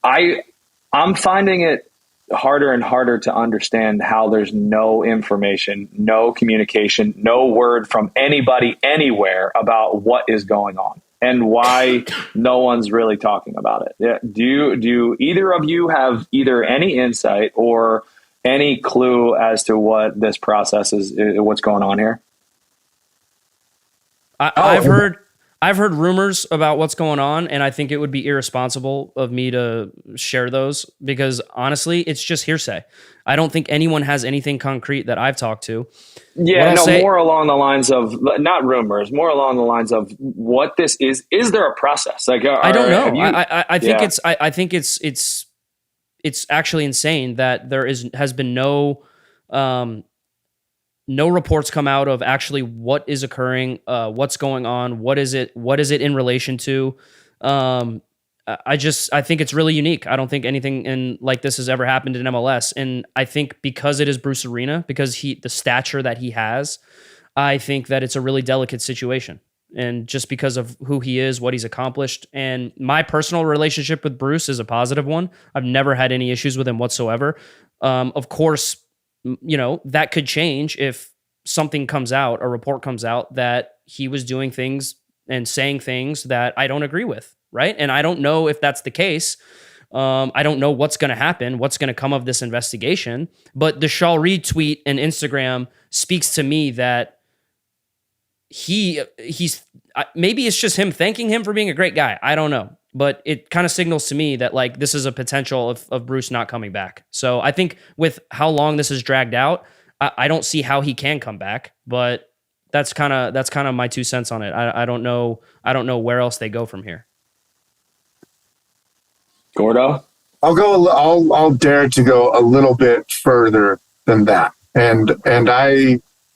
I'm finding it harder and harder to understand how there's no information, no communication, no word from anybody anywhere about what is going on and why no one's really talking about it. Do either of you have either any insight or any clue as to what this process is, what's going on here? I've heard rumors about what's going on, and I think it would be irresponsible of me to share those because honestly, it's just hearsay. I don't think anyone has anything concrete that I've talked to. Yeah, more along the lines of, not rumors, more along the lines of what this is. Is there a process? Like, I don't know. I think it's it's actually insane that has been no reports come out of actually what is occurring, what's going on, what is it in relation to. I think it's really unique. I don't think anything like this has ever happened in MLS, and I think because it is Bruce Arena, because the stature that he has, I think that it's a really delicate situation. And just because of who he is, what he's accomplished, and my personal relationship with Bruce is a positive one. I've never had any issues with him whatsoever. Of course, that could change if something comes out, a report comes out that he was doing things and saying things that I don't agree with, right? And I don't know if that's the case. I don't know what's going to happen, what's going to come of this investigation. But the Shaw Reed tweet and Instagram speaks to me that he's maybe it's just him thanking him for being a great guy. I don't know. But it kind of signals to me that like this is a potential of Bruce not coming back. So I think with how long this is dragged out, I don't see how he can come back. But that's kind of my 2 cents on it. I don't know where else they go from here. Gordo, I'll dare to go a little bit further than that, and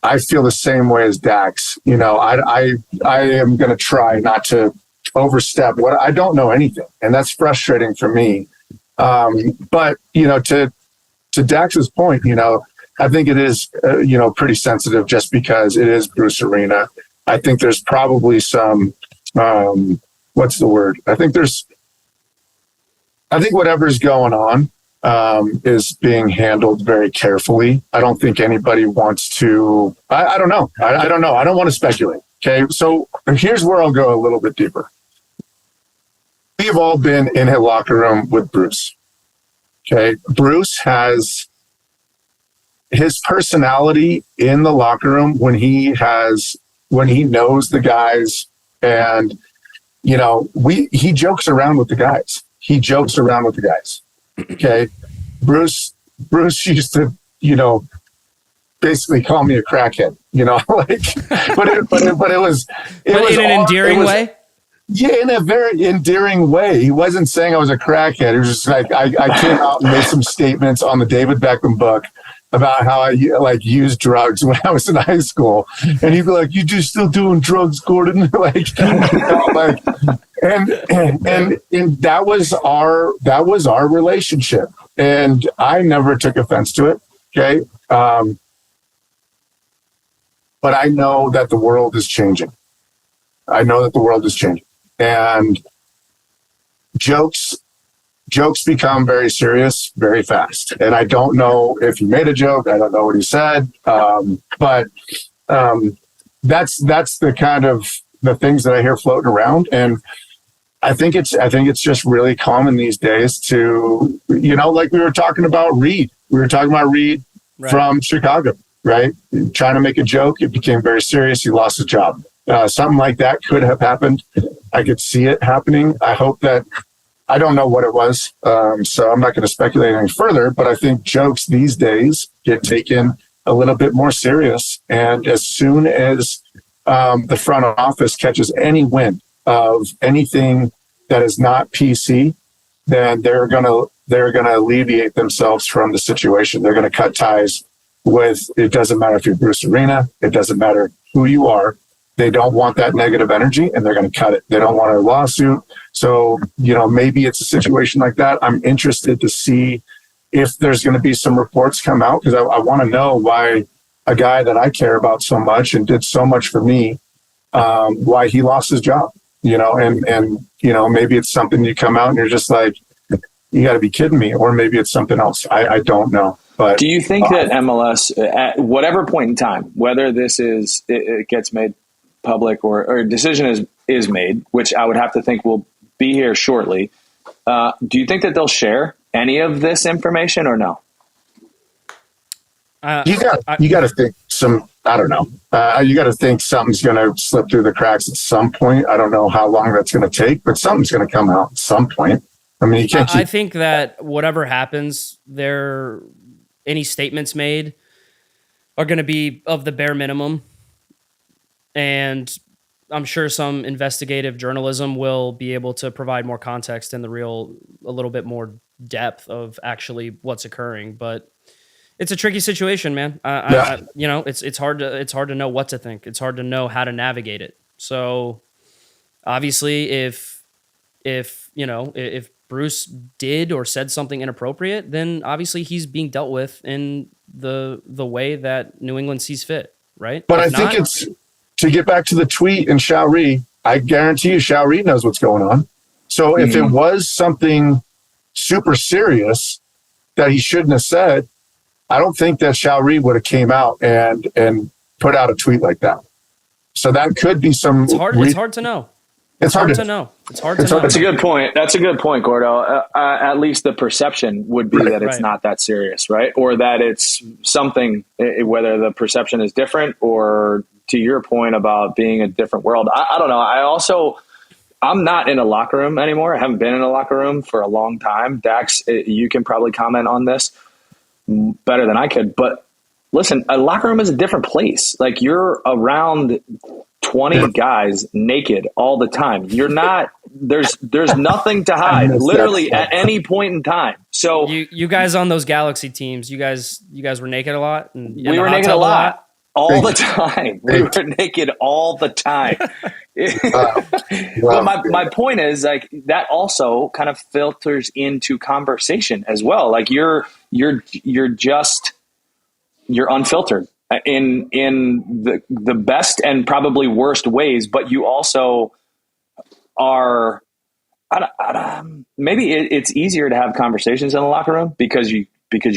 I feel the same way as Dax. I am going to try not to overstep what I don't know anything, and that's frustrating for me. But to Dax's point, I think it is pretty sensitive just because it is Bruce Arena. I think there's probably some what's the word? I think whatever's going on is being handled very carefully. I don't think anybody wants to. I don't know. I don't know. I don't want to speculate. Okay, so here's where I'll go a little bit deeper. We have all been in a locker room with Bruce. Okay. Bruce has his personality in the locker room when he knows the guys, and he jokes around with the guys. Okay. Bruce used to, basically call me a crackhead, but it was in an endearing way. Yeah, in a very endearing way. He wasn't saying I was a crackhead. He was just like, I came out and made some statements on the David Beckham book about how I used drugs when I was in high school. And he'd be like, "You just still doing drugs, Gordon?" And that was our relationship. And I never took offense to it. Okay. But I know that the world is changing. And jokes become very serious very fast. And I don't know if he made a joke. I don't know what he said. But that's the kind of the things that I hear floating around. And I think it's just really common these days to, like we were talking about Reed. Right. From Chicago, right? Trying to make a joke. It became very serious. He lost his job. Something like that could have happened. I could see it happening. I hope that, I don't know what it was. So I'm not going to speculate any further, but I think jokes these days get taken a little bit more serious. And as soon as the front office catches any wind of anything that is not PC, then they're going to alleviate themselves from the situation. They're going to cut ties with, it doesn't matter if you're Bruce Arena, it doesn't matter who you are. They don't want that negative energy, and they're going to cut it. They don't want a lawsuit. So, maybe it's a situation like that. I'm interested to see if there's going to be some reports come out, because I want to know why a guy that I care about so much and did so much for me, why he lost his job, and maybe it's something you come out and you're just like, you got to be kidding me. Or maybe it's something else. I don't know. But do you think that MLS, at whatever point in time, whether this it gets made public or a decision is made, which I would have to think will be here shortly, do you think that they'll share any of this information or no? You got to think I don't know. You got to think something's going to slip through the cracks at some point. I don't know how long that's going to take, but something's going to come out at some point. I mean, you can't. I think that whatever happens, any statements made are going to be of the bare minimum. And I'm sure some investigative journalism will be able to provide more context and a little bit more depth of actually what's occurring. But it's a tricky situation, man. It's hard to know what to think. It's hard to know how to navigate it. So obviously, if Bruce did or said something inappropriate, then obviously he's being dealt with in the way that New England sees fit, right? But I think it's, to get back to the tweet and Shaori, I guarantee you Shaori knows what's going on. So if it was something super serious that he shouldn't have said, I don't think that Shaori would have came out and put out a tweet like that. So that could be some... It's hard to know. It's hard to know. That's a good point. That's a good point, Gordo. At least the perception would be that it's not that serious, right? Or that it's something, whether the perception is different or, to your point about being a different world. I don't know. I'm not in a locker room anymore. I haven't been in a locker room for a long time. Dax, you can probably comment on this better than I could. But listen, a locker room is a different place. Like, you're around 20 guys naked all the time. You're not, there's nothing to hide literally at any point in time. So you guys on those Galaxy teams, you guys were naked a lot, and we were naked a lot. All the time. We were naked all the time. But my point is, like, that also kind of filters into conversation as well. Like, you're unfiltered in the best and probably worst ways, but you also are, maybe it's easier to have conversations in the locker room because you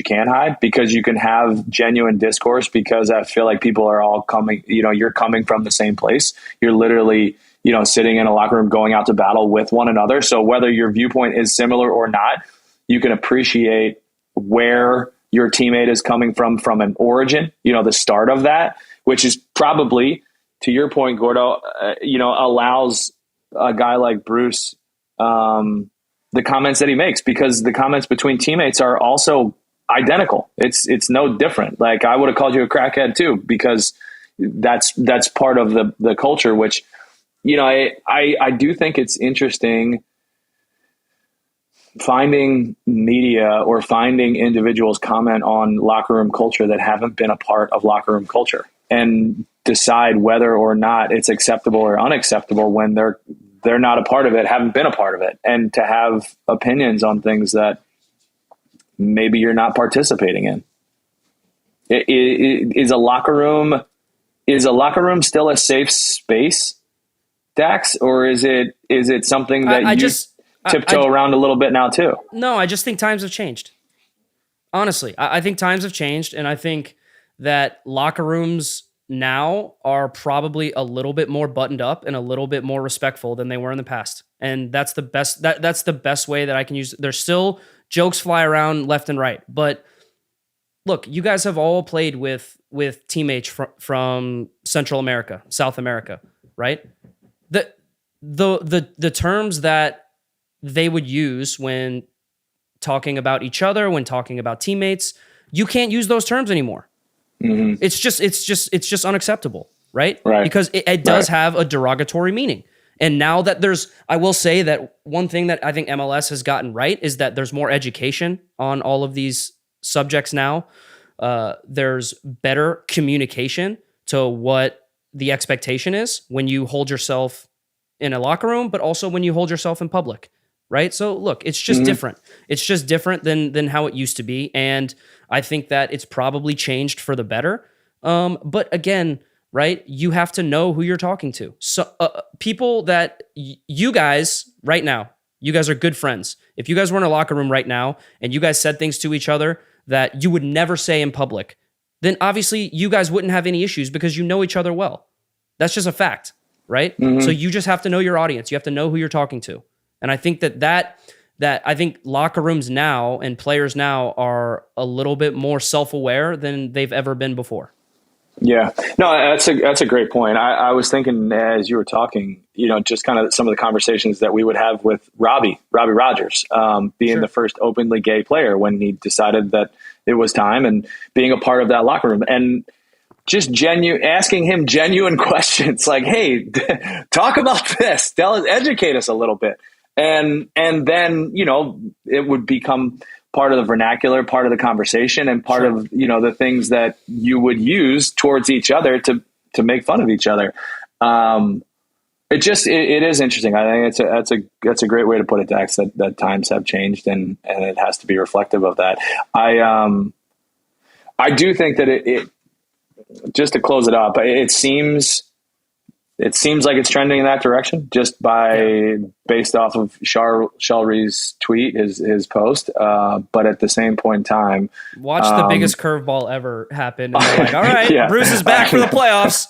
can't hide, because you can have genuine discourse, because I feel like people are all coming, you're coming from the same place. You're literally, sitting in a locker room, going out to battle with one another. So whether your viewpoint is similar or not, you can appreciate where your teammate is coming from an origin, the start of that, which is probably, to your point, Gordo, allows a guy like Bruce, the comments that he makes, because the comments between teammates are also identical. It's no different. Like, I would have called you a crackhead too, because that's part of the culture, which, I do think it's interesting finding media or finding individuals comment on locker room culture that haven't been a part of locker room culture, and decide whether or not it's acceptable or unacceptable when they're not a part of it, haven't been a part of it, and to have opinions on things that maybe you're not participating in. Is a locker room still a safe space, Dax, or is it something that tiptoe around a little bit now too? No, I just think times have changed. Honestly, I think times have changed, and I think that locker rooms now are probably a little bit more buttoned up and a little bit more respectful than they were in the past. And that's the best, that's the best way that I can use. There's still jokes fly around left and right, but look, you guys have all played with teammates from Central America, South America, right? The terms that they would use when talking about each other, when talking about teammates, you can't use those terms anymore. Mm-hmm. It's just unacceptable, right? Because it does have a derogatory meaning. And now that I will say that one thing that I think MLS has gotten right is that there's more education on all of these subjects now. There's better communication to what the expectation is when you hold yourself in a locker room, but also when you hold yourself in public, right? So look, it's just different. It's just different than how it used to be. And I think that it's probably changed for the better. But again, right, you have to know who you're talking to. So people that you guys right now, you guys are good friends. If you guys were in a locker room right now and you guys said things to each other that you would never say in public, then obviously you guys wouldn't have any issues because you know each other well. That's just a fact, right? Mm-hmm. So you just have to know your audience. You have to know who you're talking to. And I think that I think locker rooms now and players now are a little bit more self-aware than they've ever been before. Yeah, no, that's a great point. I was thinking as you were talking, just kind of some of the conversations that we would have with Robbie Rogers, being the first openly gay player when he decided that it was time, and being a part of that locker room, and just asking him genuine questions like, "Hey, talk about this. Educate us a little bit." and then, it would become part of the vernacular, part of the conversation, and part of, the things that you would use towards each other to make fun of each other. It is interesting. I think that's a great way to put it, Dax, that times have changed, and it has to be reflective of that. I do think that it just to close it up, it seems like it's trending in that direction just based off of Shelry's tweet, his post. But at the same point in time, watch the biggest curveball ever happen. And they're like, all right, Bruce is back for the playoffs.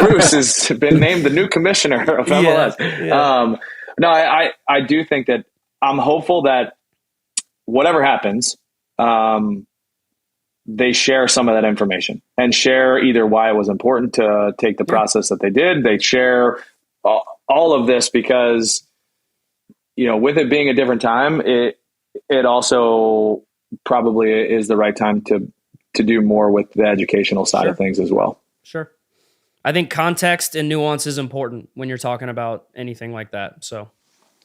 Bruce has been named the new commissioner of MLS. Yeah. No, I do think that I'm hopeful that whatever happens, they share some of that information and share either why it was important to take the process that they did. They share all of this because, with it being a different time, it also probably is the right time to do more with the educational side of things as well. Sure. I think context and nuance is important when you're talking about anything like that. So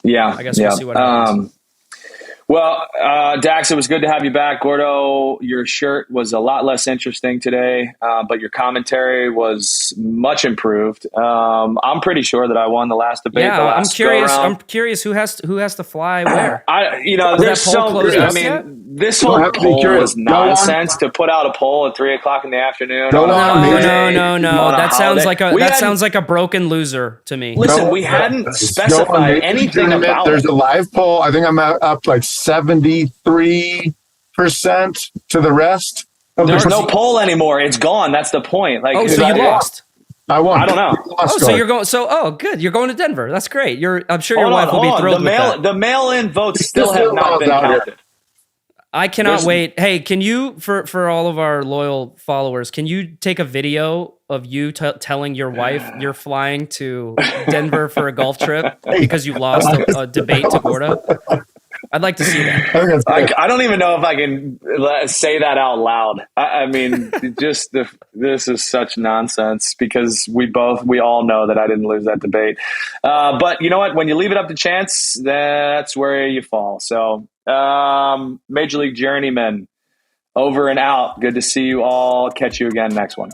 I guess we'll see what happens. Well, Dax, it was good to have you back. Gordo, your shirt was a lot less interesting today, but your commentary was much improved. I'm pretty sure that I won the last debate. Yeah, I'm curious. I'm curious who has to fly where. There's this whole poll was nonsense to put out a poll at 3:00 in the afternoon. No. That sounds like a broken loser to me. Listen, we hadn't specified anything about. There's a live poll. I think I'm up like 73% to the rest. There's no poll anymore. It's gone. That's the point. Like, so you lost. I won. I don't know. So you're going. Good. You're going to Denver. That's great. I'm sure your wife will be thrilled with that. The mail-in votes still have not been counted. I cannot wait. Hey, can you, for all of our loyal followers, can you take a video of you telling your wife you're flying to Denver for a golf trip because you lost a debate to Gordo? I'd like to see that. I don't even know if I can say that out loud. I mean, this is such nonsense because we all know that I didn't lose that debate. But you know what? When you leave it up to chance, that's where you fall. So, Major League Journeymen, over and out. Good to see you all. Catch you again next one.